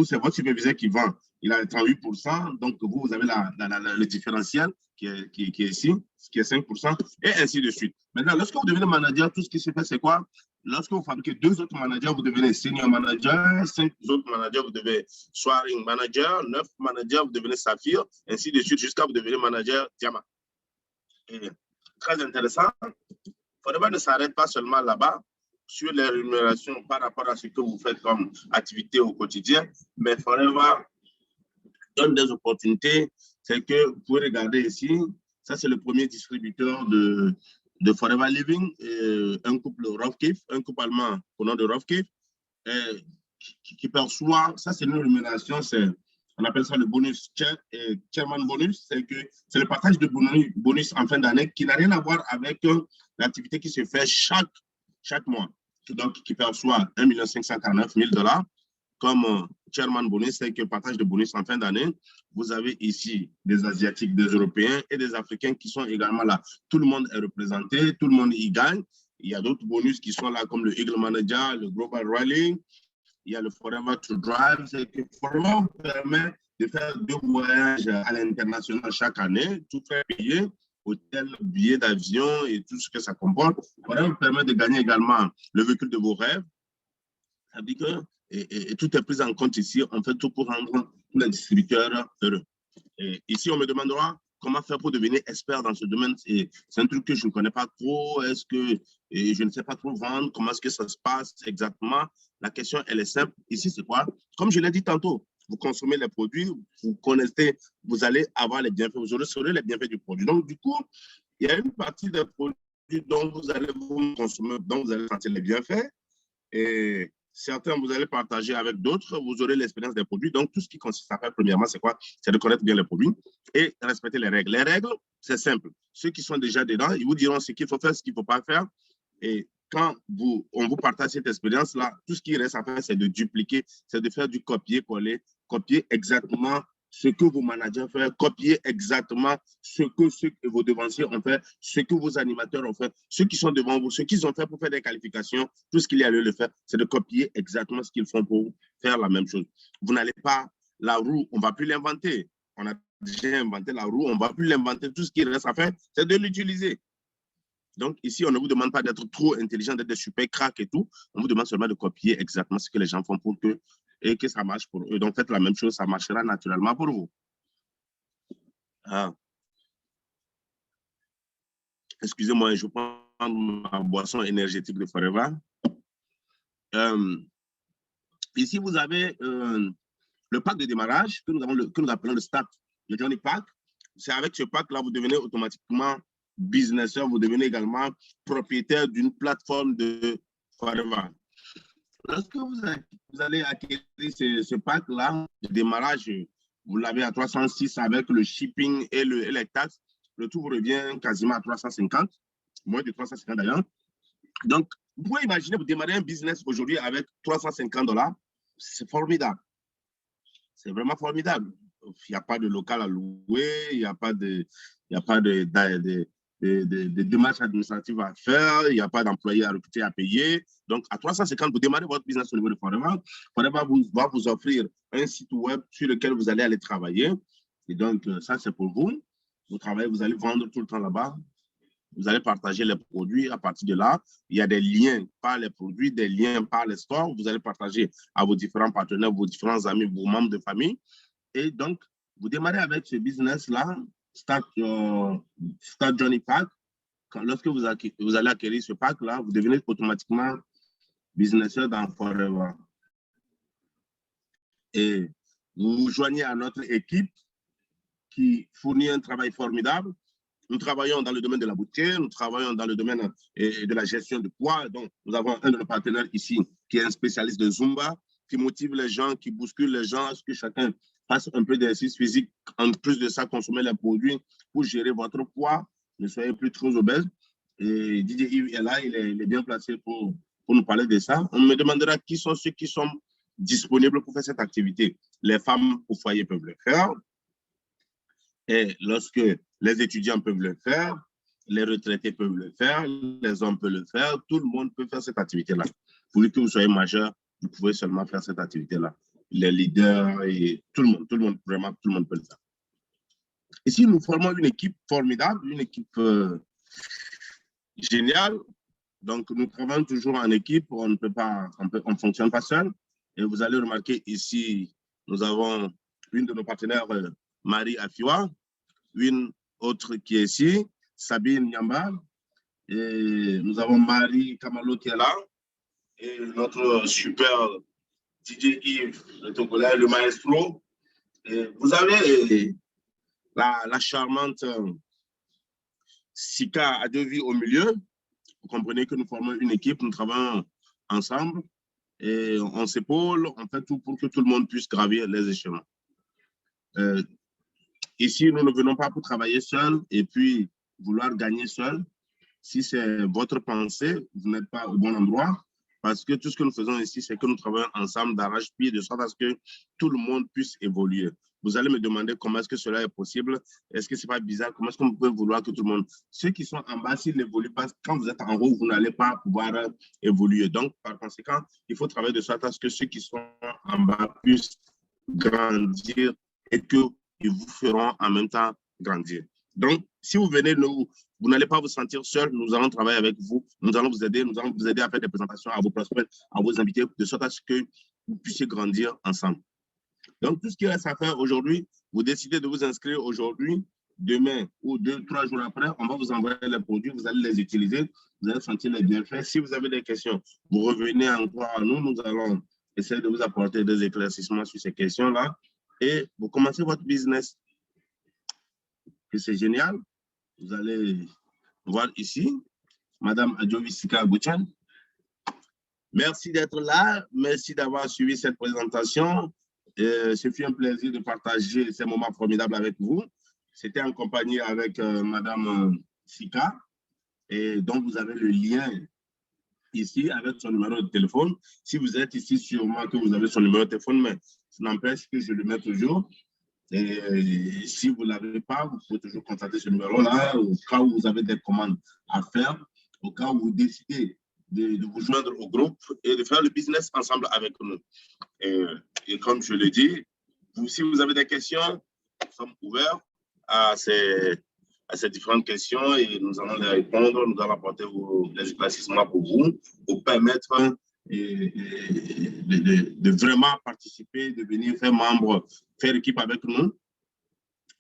c'est votre superviseur qui vend. Il a 38%. Donc, vous avez le différentiel qui est ici, qui est 5%, et ainsi de suite. Maintenant, lorsque vous devenez manager, tout ce qui se fait, c'est quoi? lorsque vous fabriquez 2 autres managers, vous devenez senior manager, 5 autres managers, vous devenez soaring manager, 9 managers, vous devenez saphir, ainsi de suite, jusqu'à vous devenir manager diamant. Et très intéressant. Forever ne s'arrête pas seulement là-bas sur les rémunérations par rapport à ce que vous faites comme activité au quotidien, mais Forever donne des opportunités. C'est que vous pouvez regarder ici, ça c'est le premier distributeur de Forever Living, un couple Rofkif, un couple allemand au nom de Rofkif, qui perçoit, ça c'est une rémunération, on appelle ça le bonus, chairman bonus, c'est le partage de bonus en fin d'année qui n'a rien à voir avec l'activité qui se fait chaque mois. Donc, qui perçoit 1 549 000 $ comme chairman bonus, c'est que partage de bonus en fin d'année. Vous avez ici des Asiatiques, des Européens et des Africains qui sont également là. Tout le monde est représenté, tout le monde y gagne. Il y a d'autres bonus qui sont là comme le Eagle Manager, le Global Rally. Il y a le Forever to Drive. C'est que Forever permet de faire 2 voyages à l'international chaque année, tout frais payé, hôtel, billets d'avion et tout ce que ça comporte. Forever permet de gagner également le véhicule de vos rêves. Ça veut dire que et tout est pris en compte ici. On fait tout pour rendre tous les distributeurs heureux. Et ici, on me demandera comment faire pour devenir expert dans ce domaine. C'est un truc que je ne connais pas trop. Est-ce que je ne sais pas trop vendre? Comment est-ce que ça se passe exactement? La question, elle est simple. Ici, c'est quoi? Comme je l'ai dit tantôt, vous consommez les produits, vous connaissez, vous allez avoir les bienfaits, vous aurez les bienfaits du produit. Donc, du coup, il y a une partie des produits dont vous allez vous consommer, dont vous allez sentir les bienfaits. Et certains, vous allez partager avec d'autres, vous aurez l'expérience des produits. Donc, tout ce qui consiste à faire, premièrement, c'est quoi? C'est de connaître bien les produits et respecter les règles. Les règles, c'est simple. Ceux qui sont déjà dedans, ils vous diront ce qu'il faut faire, ce qu'il ne faut pas faire. Et quand on vous partage cette expérience-là, tout ce qui reste à faire, c'est de dupliquer, c'est de faire du copier-coller, copier exactement ce que vos managers font, copier exactement ce que vos devanciers ont fait, ce que vos animateurs ont fait, ceux qui sont devant vous, ce qu'ils ont fait pour faire des qualifications, tout ce qu'il y a lieu de faire, c'est de copier exactement ce qu'ils font pour faire la même chose. Vous n'allez pas, la roue, on ne va plus l'inventer. On a déjà inventé la roue, on ne va plus l'inventer. Tout ce qui reste à faire, c'est de l'utiliser. Donc, ici, on ne vous demande pas d'être trop intelligent, d'être des super cracks et tout. On vous demande seulement de copier exactement ce que les gens font pour et que ça marche pour eux. Donc, faites la même chose, ça marchera naturellement pour vous. Excusez-moi, je prends ma boisson énergétique de Forever. Ici, vous avez le pack de démarrage que nous appelons le Start, le Johnny Pack. C'est avec ce pack-là, vous devenez automatiquement businesseur, vous devenez également propriétaire d'une plateforme de Forever. Lorsque vous allez acquérir ce pack-là de démarrage, vous l'avez à 306 avec le shipping et les taxes, le tout vous revient quasiment à 350, moins de 350 d'ailleurs. Donc, vous pouvez imaginer, vous démarrez un business aujourd'hui avec 350 $, c'est formidable. C'est vraiment formidable. Il n'y a pas de local à louer, il n'y a pas de démarches administratives à faire, il n'y a pas d'employés à recruter, à payer. Donc, à 350, vous démarrez votre business au niveau de Forever. Forever va vous offrir un site web sur lequel vous allez aller travailler. Et donc, ça, c'est pour vous. Vous travaillez, vous allez vendre tout le temps là-bas. Vous allez partager les produits. À partir de là, il y a des liens par les produits, des liens par les stores. Vous allez partager à vos différents partenaires, vos différents amis, vos membres de famille. Et donc, vous démarrez avec ce business-là, Start Johnny Pack. Lorsque vous allez acquérir ce pack-là, vous devenez automatiquement businesseur dans Forever. Et vous vous joignez à notre équipe qui fournit un travail formidable. Nous travaillons dans le domaine de la bouteille, nous travaillons dans le domaine de la gestion de poids. Donc, nous avons un de nos partenaires ici qui est un spécialiste de Zumba, qui motive les gens, qui bouscule les gens à ce que chacun fasse un peu d'exercice physique. En plus de ça, consommer les produits pour gérer votre poids. Ne soyez plus trop obèse. Et Didier Yves est là, il est bien placé pour nous parler de ça. On me demandera qui sont ceux qui sont disponibles pour faire cette activité. Les femmes au foyer peuvent le faire. Et lorsque les étudiants peuvent le faire, les retraités peuvent le faire, les hommes peuvent le faire, tout le monde peut faire cette activité-là. Pour que vous soyez majeur, vous pouvez seulement faire cette activité-là. Les leaders et tout le monde, vraiment, tout le monde peut le faire. Ici, nous formons une équipe formidable, une équipe géniale. Donc, nous travaillons toujours en équipe, on ne fonctionne pas seul. Et vous allez remarquer ici, nous avons une de nos partenaires, Marie Afiwa, une autre qui est ici, Sabine Nyamba, et nous avons Marie Kamalo qui est là, et notre super DJ Yves, le Togolais, le maestro. Et vous avez la charmante Sika Adevi au milieu. Vous comprenez que nous formons une équipe, nous travaillons ensemble et on s'épaule, on fait tout pour que tout le monde puisse gravir les échelons. Ici, nous ne venons pas pour travailler seul et puis vouloir gagner seul. Si c'est votre pensée, vous n'êtes pas au bon endroit parce que tout ce que nous faisons ici, c'est que nous travaillons ensemble d'arrache-pied de sorte à ce que tout le monde puisse évoluer. Vous allez me demander comment est-ce que cela est possible. Est-ce que ce n'est pas bizarre? Comment est-ce qu'on peut vouloir que tout le monde... Ceux qui sont en bas, s'ils n'évoluent pas, quand vous êtes en haut, vous n'allez pas pouvoir évoluer. Donc, par conséquent, il faut travailler de sorte à ce que ceux qui sont en bas puissent grandir et qu'ils vous feront en même temps grandir. Donc, si vous venez, vous n'allez pas vous sentir seul, nous allons travailler avec vous, nous allons vous aider à faire des présentations à vos prospects, à vos invités, de sorte à ce que vous puissiez grandir ensemble. Donc, tout ce qui reste à faire aujourd'hui, vous décidez de vous inscrire aujourd'hui, demain ou 2-3 jours après, on va vous envoyer les produits, vous allez les utiliser, vous allez sentir les bienfaits. Si vous avez des questions, vous revenez encore à nous, nous allons essayer de vous apporter des éclaircissements sur ces questions-là et vous commencez votre business. Et c'est génial. Vous allez voir ici, Madame Adjovi Sika Gouchan. Merci d'être là. Merci d'avoir suivi cette présentation. Ce fut un plaisir de partager ces moments formidables avec vous. C'était en compagnie avec Madame Sika, et donc vous avez le lien ici avec son numéro de téléphone. Si vous êtes ici, sûrement que vous avez son numéro de téléphone, mais ça n'empêche que je le mets toujours. Et si vous ne l'avez pas, vous pouvez toujours contacter ce numéro-là au cas où vous avez des commandes à faire, au cas où vous décidez de vous joindre au groupe et de faire le business ensemble avec nous. Et comme je l'ai dit, si vous avez des questions, nous sommes ouverts à ces différentes questions et nous allons les répondre, nous allons apporter les éclaircissements pour vous, pour permettre de vraiment participer, de venir faire membre, faire équipe avec nous.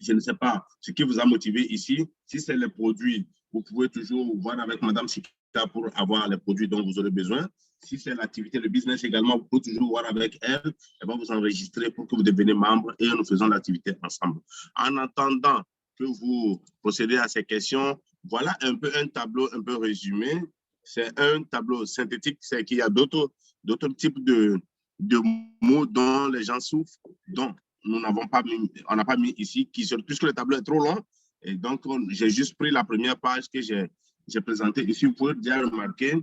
Je ne sais pas ce qui vous a motivé ici. Si c'est les produits, vous pouvez toujours voir avec Madame Sika pour avoir les produits dont vous aurez besoin. Si c'est l'activité, le business également, vous pouvez toujours voir avec elle. Elle va vous enregistrer pour que vous deveniez membre et nous faisons l'activité ensemble. En attendant que vous procédez à ces questions, voilà un peu un tableau un peu résumé. C'est un tableau synthétique, c'est qu'il y a d'autres types de mots dont les gens souffrent, dont on n'a pas mis ici, puisque le tableau est trop long. Et donc, j'ai juste pris la première page que j'ai présentée ici. Vous pouvez déjà remarquer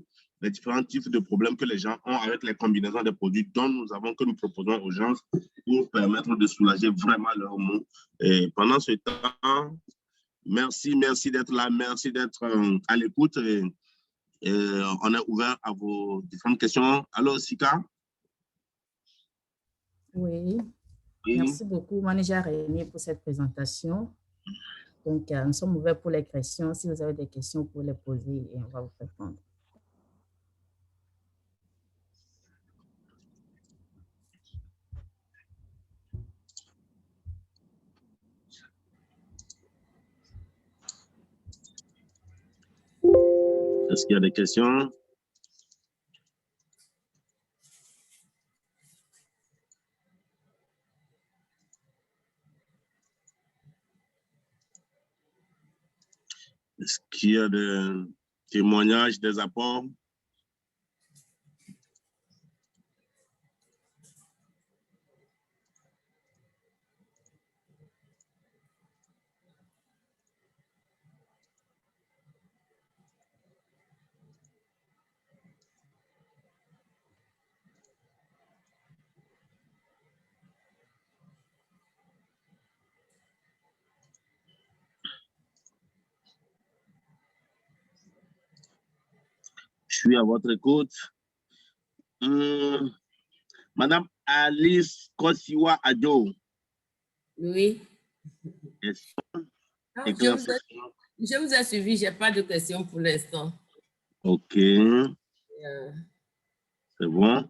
les différents types de problèmes que les gens ont avec les combinaisons de produits que nous proposons aux gens pour permettre de soulager vraiment leurs maux. Et pendant ce temps, merci d'être là, merci d'être à l'écoute. On est ouvert à vos différentes questions. Allô, Sika? Oui. Merci beaucoup, Manager René, pour cette présentation. Donc, nous sommes ouverts pour les questions. Si vous avez des questions, vous pouvez les poser et on va vous répondre. Est-ce qu'il y a des questions? Est-ce qu'il y a des témoignages, des apports? Je suis à votre écoute. Madame Alice Kosiwa Adjo. Oui. Yes. Je vous ai suivi, je n'ai pas de questions pour l'instant. Ok, Yeah. c'est bon.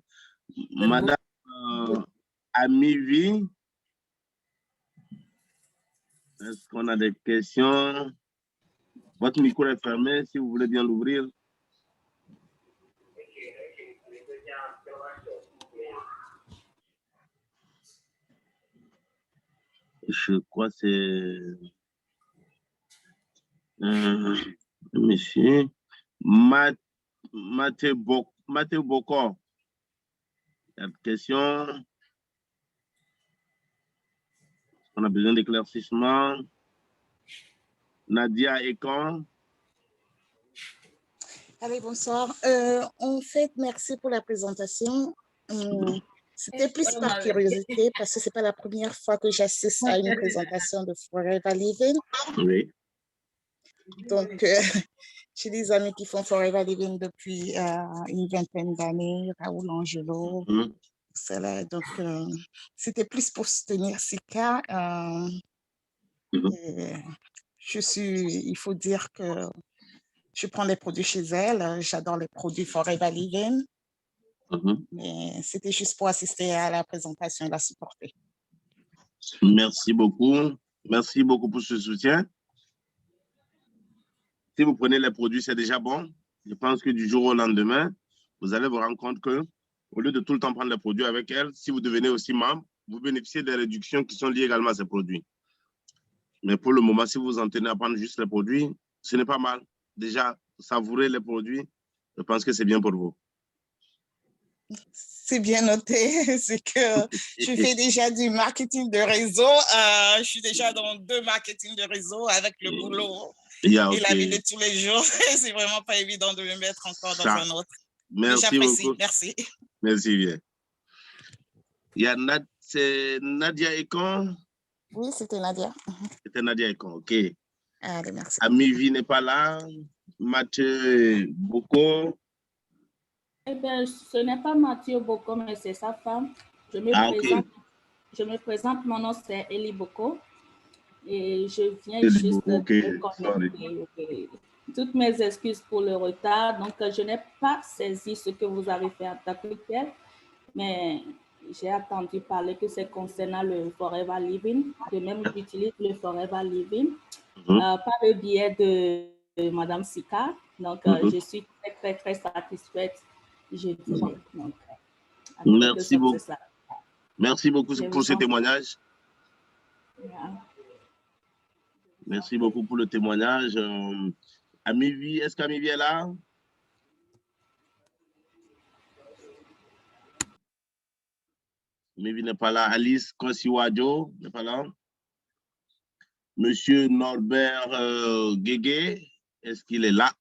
Madame Amivi, est-ce qu'on a des questions? Votre micro est fermé, si vous voulez bien l'ouvrir. Je crois que c'est monsieur Mathieu Bocor. Il y a une question. On a besoin d'éclaircissement. Nadia Ekan. Allez, bonsoir. En fait, merci pour la présentation. C'était plus par curiosité parce que ce n'est pas la première fois que j'assiste à une présentation de Forever Living. Oui. Donc, j'ai des amis qui font Forever Living depuis une vingtaine d'années, Raoul Angelo. Donc, c'était plus pour soutenir Sika. Il faut dire que je prends les produits chez elle. J'adore les produits Forever Living. Mais c'était juste pour assister à la présentation et la supporter. Merci beaucoup. Merci beaucoup pour ce soutien. Si vous prenez les produits, c'est déjà bon. Je pense que du jour au lendemain, vous allez vous rendre compte que, au lieu de tout le temps prendre les produits avec elle, si vous devenez aussi membre, vous bénéficiez des réductions qui sont liées également à ces produits. Mais pour le moment, si vous en tenez à prendre juste les produits, ce n'est pas mal. Déjà, savourer les produits, je pense que c'est bien pour vous. C'est bien noté. C'est que je fais déjà du marketing de réseau. Je suis déjà dans 2 marketing de réseau avec le boulot et la vie de tous les jours. C'est vraiment pas évident de me mettre encore dans un autre. Merci beaucoup. Merci. Merci bien. Il y a Nadia Ekan. Oui, c'était Nadia. C'était Nadia Ekan, ok. Allez, merci. Amivi n'est pas là. Mathieu Boko. Eh bien, ce n'est pas Mathieu Boko, mais c'est sa femme. Je me présente, mon nom c'est Eli Boko et je viens juste de connecter. Toutes mes excuses pour le retard. Donc, je n'ai pas saisi ce que vous avez fait en tant que tel, mais j'ai entendu parler que c'est concernant le Forever Living. De même, j'utilise le Forever Living par le biais de Madame Sika. Donc, je suis très, très, très satisfaite. Je dirais. Donc, merci beaucoup. Merci beaucoup pour ce témoignage. Merci beaucoup pour le témoignage. Amivi, est-ce qu'Amivi est là? Amivi n'est pas là. Alice Kosiwadjo n'est pas là. Monsieur Norbert Guégué, est-ce qu'il est là?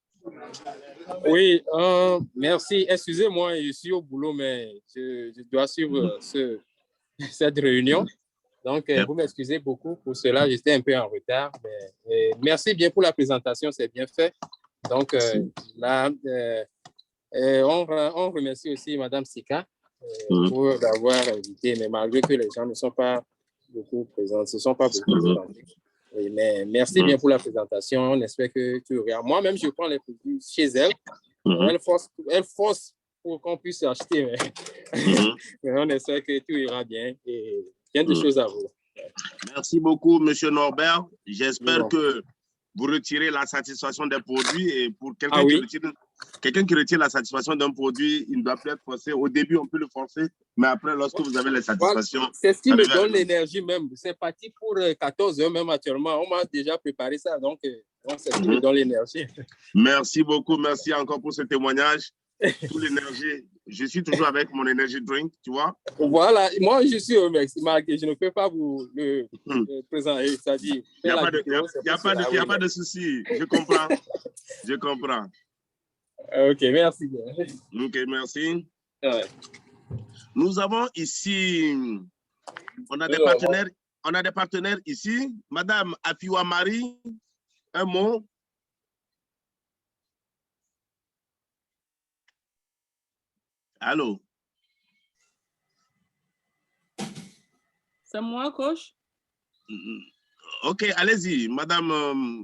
Oui, merci. Excusez-moi, je suis au boulot, mais je dois suivre cette réunion. Donc, vous m'excusez beaucoup pour cela. J'étais un peu en retard. Mais, merci bien pour la présentation, c'est bien fait. Donc, là, on remercie aussi Mme Sika pour l'avoir invité, mais malgré que les gens ne sont pas beaucoup présents, ce ne sont pas beaucoup présents. Oui, mais merci bien pour la présentation. On espère que tu regardes. Moi-même, je prends les produits chez elle. Elle force pour qu'on puisse acheter. Mais on espère que tout ira bien et bien de choses à vous. Merci beaucoup, M. Norbert. J'espère que vous retirez la satisfaction des produits et pour quelqu'un qui retire la satisfaction d'un produit, il ne doit plus être forcé. Au début, on peut le forcer, mais après, lorsque vous avez les satisfactions… Voilà. C'est ce qui me donne l'énergie même. C'est parti pour 14 heures même actuellement. On m'a déjà préparé ça, donc c'est ce qui me donne l'énergie. Merci beaucoup. Merci encore pour ce témoignage. Toute l'énergie. Je suis toujours avec mon energy drink, tu vois. Voilà, moi je suis au Mexique, je ne peux pas vous le présenter. Il n'y a pas de souci. Je comprends. Je comprends. Ok, merci. Ok, merci. Ouais. Nous avons ici, on a des partenaires ici. Madame Afiwa Marie, un mot. Allô? C'est moi, coach? Ok, allez-y. Madame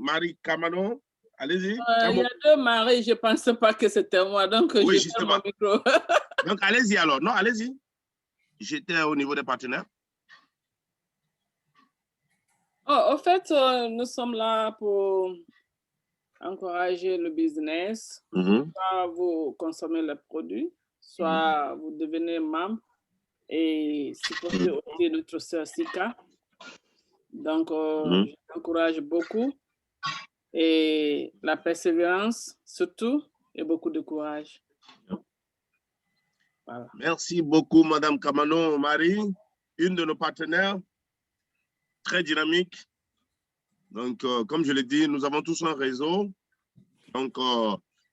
Marie Kamano, Allez-y. Il y a deux Marie, je ne pensais pas que c'était moi, donc oui, je ferme mon micro. Donc, allez-y alors. Non, allez-y. J'étais au niveau des partenaires. Au fait, nous sommes là pour encourager le business. Soit vous consommez les produits, soit vous devenez membre et supporter aussi notre sœur Sika. Donc, j'encourage beaucoup et la persévérance surtout et beaucoup de courage. Voilà. Merci beaucoup, Madame Kamano Marie, une de nos partenaires, très dynamique. Donc, comme je l'ai dit, nous avons tous un réseau. Donc,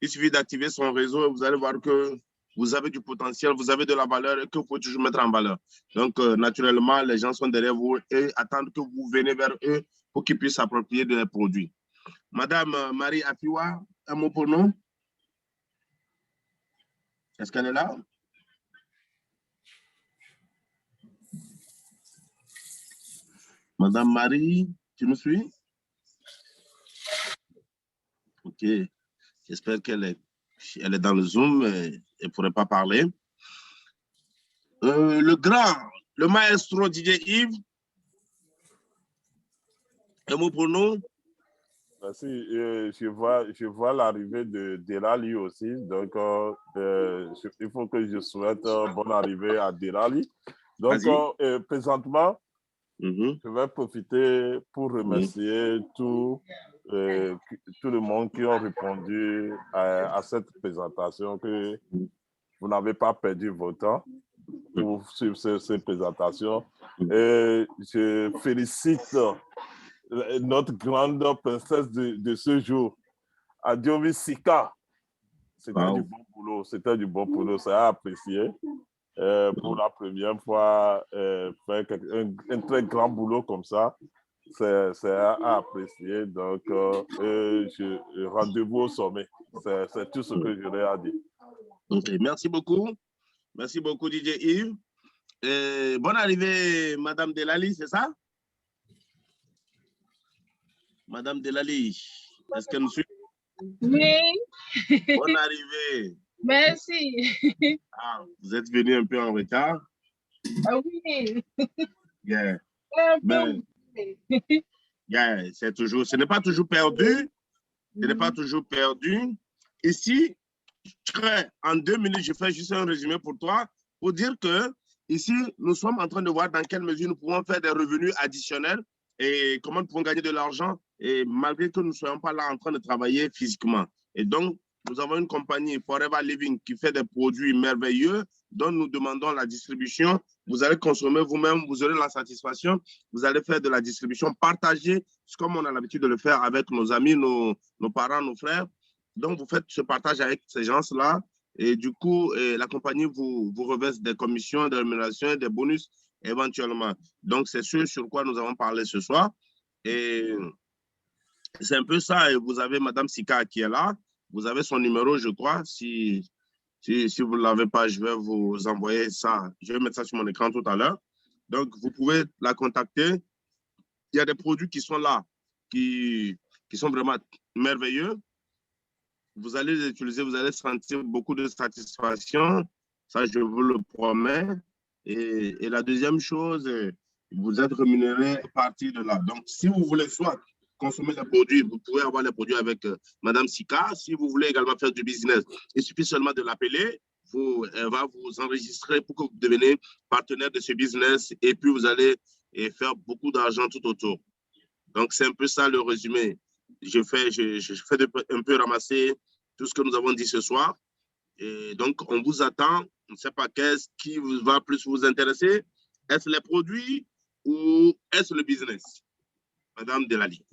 il suffit d'activer son réseau et vous allez voir que vous avez du potentiel, vous avez de la valeur et que vous pouvez toujours mettre en valeur. Donc, naturellement, les gens sont derrière vous et attendent que vous venez vers eux pour qu'ils puissent s'approprier de leurs produits. Madame Marie Afiwa, un mot pour nous? Est-ce qu'elle est là? Madame Marie, tu me suis? Ok. J'espère qu'elle est dans le Zoom et elle ne pourrait pas parler. Le maestro DJ Yves, un mot pour nous? Merci. Je vois l'arrivée de Delali aussi. Donc, il faut que je souhaite bonne arrivée à Delali. Donc, présentement, je vais profiter pour remercier tout le monde qui a répondu à cette présentation, que vous n'avez pas perdu votre temps pour suivre cette présentation. Et je félicite notre grande princesse de ce jour, Adjovi Sika. C'était du bon boulot, c'est à apprécier. Pour la première fois, faire un très grand boulot comme ça, c'est à apprécier. Donc, rendez-vous au sommet. C'est tout ce que j'aurais à dire. Okay, merci beaucoup. Merci beaucoup, DJ Yves. Bonne arrivée, Madame Delali, c'est ça? Madame Delali, est-ce qu'elle nous suit? Oui. Bonne arrivée. Merci. Ah, vous êtes venu un peu en retard? Ah oui. Yeah. Yeah, ce n'est pas toujours perdu. Ce n'est pas toujours perdu. Ici, en 2 minutes, je fais juste un résumé pour toi, pour dire que ici, nous sommes en train de voir dans quelle mesure nous pouvons faire des revenus additionnels et comment nous pouvons gagner de l'argent, et malgré que nous ne soyons pas là en train de travailler physiquement. Et donc, nous avons une compagnie, Forever Living, qui fait des produits merveilleux dont nous demandons la distribution. Vous allez consommer vous-même, vous aurez la satisfaction, vous allez faire de la distribution, partager, comme on a l'habitude de le faire avec nos amis, nos parents, nos frères. Donc, vous faites ce partage avec ces gens-là et du coup, la compagnie vous reverse des commissions, des rémunérations, des bonus éventuellement. Donc, c'est ce sur quoi nous avons parlé ce soir. Et c'est un peu ça. Et vous avez Madame Sika qui est là. Vous avez son numéro, je crois. Si vous ne l'avez pas, je vais vous envoyer ça. Je vais mettre ça sur mon écran tout à l'heure. Donc, vous pouvez la contacter. Il y a des produits qui sont là, qui sont vraiment merveilleux. Vous allez les utiliser, vous allez sentir beaucoup de satisfaction. Ça, je vous le promets. Et la deuxième chose, vous êtes rémunéré à partir de là. Donc, si vous voulez soit consommer les produits, vous pouvez avoir les produits avec Madame Sika. Si vous voulez également faire du business, il suffit seulement de l'appeler. Elle va vous enregistrer pour que vous deveniez partenaire de ce business et puis vous allez faire beaucoup d'argent tout autour. Donc, c'est un peu ça le résumé. Je fais un peu ramasser tout ce que nous avons dit ce soir. Et donc, on vous attend. On ne sait pas qu'est-ce qui va plus vous intéresser. Est-ce les produits ou est-ce le business? Madame Delali.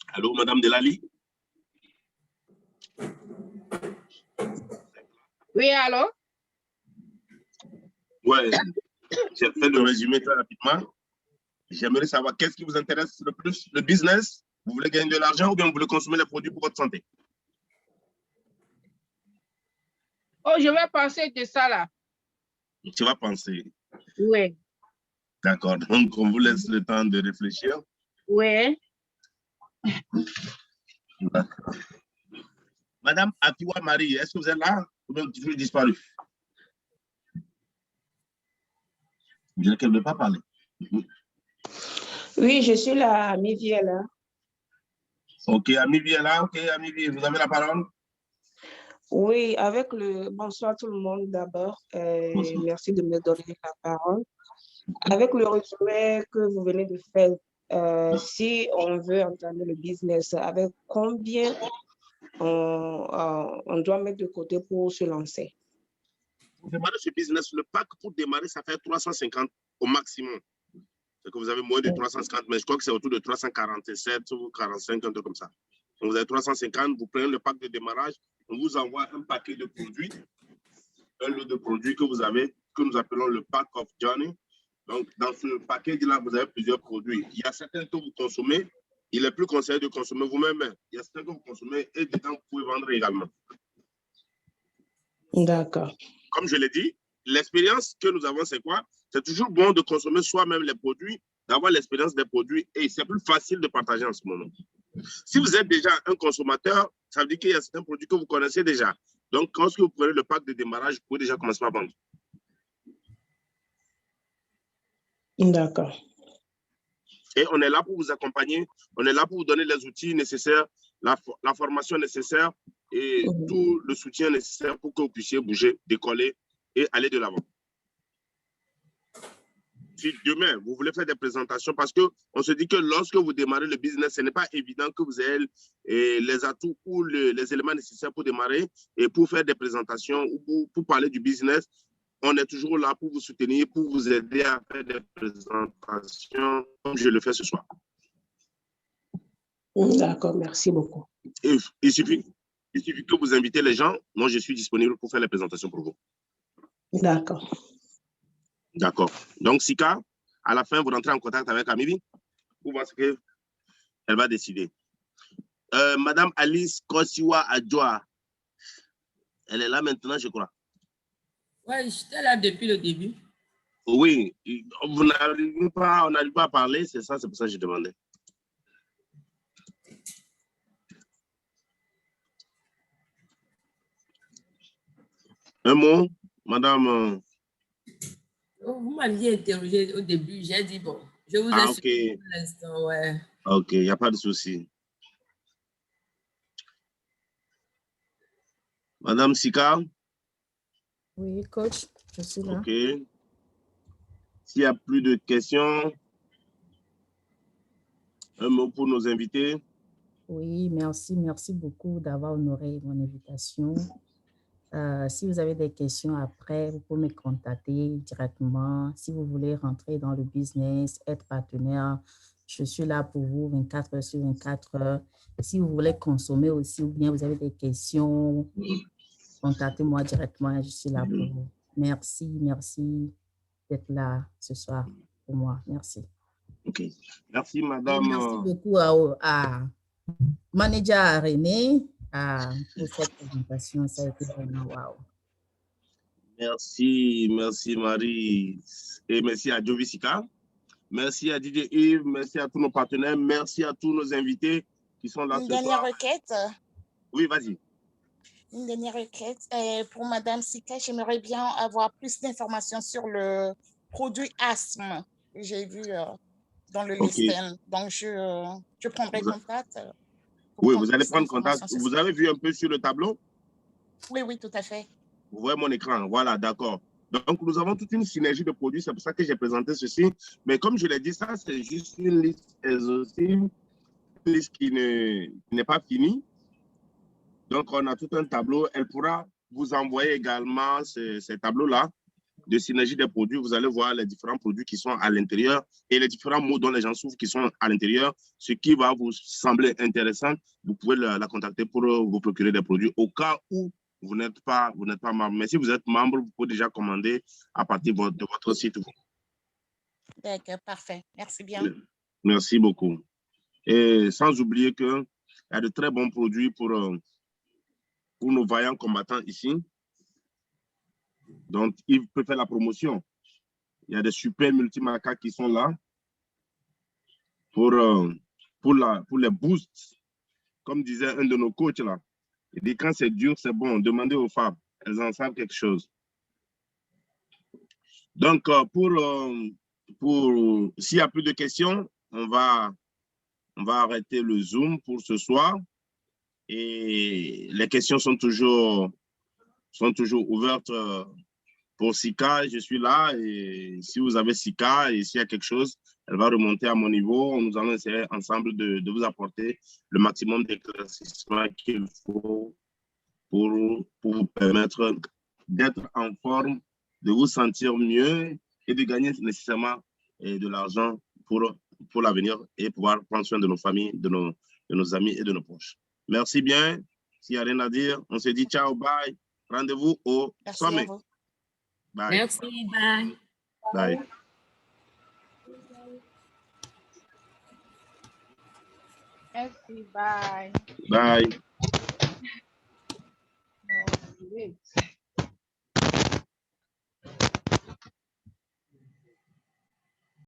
Allô, Madame Delali? Oui, allô? Ouais, j'ai fait le résumé très rapidement. J'aimerais savoir qu'est-ce qui vous intéresse le plus, le business? Vous voulez gagner de l'argent ou bien vous voulez consommer les produits pour votre santé? Oh, je vais penser de ça là. Tu vas penser. Oui. D'accord. Donc, on vous laisse le temps de réfléchir. Oui. D'accord. Madame Atiwa Marie, est-ce que vous êtes là? Ou bien vous avez disparu? Vous dites qu'elle ne veut pas parler. Oui, je suis là, Amivi est là. Ok, Amivi est là. Ok, Amivi, vous avez la parole. Oui, bonsoir tout le monde d'abord. Merci de me donner la parole. Avec le résumé que vous venez de faire, si on veut entamer le business, avec combien on doit mettre de côté pour se lancer? Pour démarrer ce business, le pack pour démarrer, ça fait 350 au maximum. C'est que vous avez moins de 350, mais je crois que c'est autour de 347 ou 45, un truc comme ça. Donc vous avez 350, vous prenez le pack de démarrage, on vous envoie un paquet de produits, un lot de produits que vous avez, que nous appelons le pack of journey. Donc dans ce paquet-là, vous avez plusieurs produits. Il y a certains que vous consommez, il est plus conseillé de consommer vous-même. Il y a certains que vous consommez et dedans, vous pouvez vendre également. D'accord. Comme je l'ai dit, l'expérience que nous avons, c'est quoi? C'est toujours bon de consommer soi-même les produits, d'avoir l'expérience des produits et c'est plus facile de partager en ce moment. Si vous êtes déjà un consommateur, ça veut dire qu'il y a certains produits que vous connaissez déjà. Donc, quand vous prenez le pack de démarrage, vous pouvez déjà commencer à vendre. D'accord. Et on est là pour vous accompagner, on est là pour vous donner les outils nécessaires, la formation nécessaire et tout le soutien nécessaire pour que vous puissiez bouger, décoller et aller de l'avant. Si demain, vous voulez faire des présentations, parce qu'on se dit que lorsque vous démarrez le business, ce n'est pas évident que vous ayez les atouts ou les éléments nécessaires pour démarrer et pour faire des présentations ou pour parler du business. On est toujours là pour vous soutenir, pour vous aider à faire des présentations comme je le fais ce soir. D'accord, merci beaucoup. Il suffit que vous invitez les gens. Moi, je suis disponible pour faire les présentations pour vous. D'accord. D'accord. Donc, Sika, à la fin, vous rentrez en contact avec Amivi pour voir ce qu'elle va décider. Madame Alice Kosiwa Adjoa, elle est là maintenant, je crois. Oui, j'étais là depuis le début. Oui, on n'arrive pas à parler, c'est ça, c'est pour ça que je demandais. Un mot, madame. Vous m'aviez interrogé au début, j'ai dit bon, je vous ai suivi pour l'instant, ouais. Ok, il n'y a pas de souci. Madame Sika? Oui, coach, je suis là. Ok. S'il n'y a plus de questions, un mot pour nos invités. Oui, merci beaucoup d'avoir honoré mon invitation. Si vous avez des questions après, vous pouvez me contacter directement. Si vous voulez rentrer dans le business, être partenaire, je suis là pour vous 24 heures sur 24 heures. Si vous voulez consommer aussi ou bien vous avez des questions, contactez-moi directement, je suis là pour vous. Merci d'être là ce soir pour moi. Merci. Ok. Merci, madame. Et merci beaucoup à Manager René pour cette présentation. Ça a été vraiment wow. Merci Marie. Et merci à Jovi Sika. Merci à DJ Yves. Merci à tous nos partenaires. Merci à tous nos invités qui sont là ce soir. Une dernière requête. Oui, vas-y. Une dernière requête. Pour Madame Sika, j'aimerais bien avoir plus d'informations sur le produit asthme que j'ai vu dans le listing. Donc, je prendrai contact. Oui, vous allez prendre contact. Vous avez vu un peu sur le tableau? Oui, tout à fait. Vous voyez mon écran, voilà, d'accord. Donc, nous avons toute une synergie de produits, c'est pour ça que j'ai présenté ceci. Mais comme je l'ai dit, ça, c'est juste une liste exhaustive, une liste qui n'est pas finie. Donc, on a tout un tableau. Elle pourra vous envoyer également ces tableaux-là de synergie des produits. Vous allez voir les différents produits qui sont à l'intérieur et les différents mots dont les gens souffrent qui sont à l'intérieur. Ce qui va vous sembler intéressant, vous pouvez la contacter pour vous procurer des produits au cas où vous n'êtes pas membre. Mais si vous êtes membre, vous pouvez déjà commander à partir de votre site. D'accord, parfait. Merci bien. Merci beaucoup. Et sans oublier qu'il y a de très bons produits pour nos vaillants combattants ici. Donc, Yves peut faire la promotion. Il y a des super multimarques qui sont là pour les boosts. Comme disait un de nos coachs là. Il dit quand c'est dur, c'est bon. Demandez aux femmes. Elles en savent quelque chose. Donc, s'il n'y a plus de questions, on va arrêter le Zoom pour ce soir. Et les questions sont toujours ouvertes pour Sika. Je suis là et si vous avez Sika et s'il y a quelque chose, elle va remonter à mon niveau. Nous allons essayer ensemble de vous apporter le maximum d'éclaircissement qu'il faut pour vous permettre d'être en forme, de vous sentir mieux et de gagner nécessairement de l'argent pour l'avenir et pouvoir prendre soin de nos familles, de nos amis et de nos proches. Merci bien. S'il n'y a rien à dire, on se dit ciao, bye. Rendez-vous au sommet. Bye. Merci, bye. Bye. Merci, bye. Bye. Oh,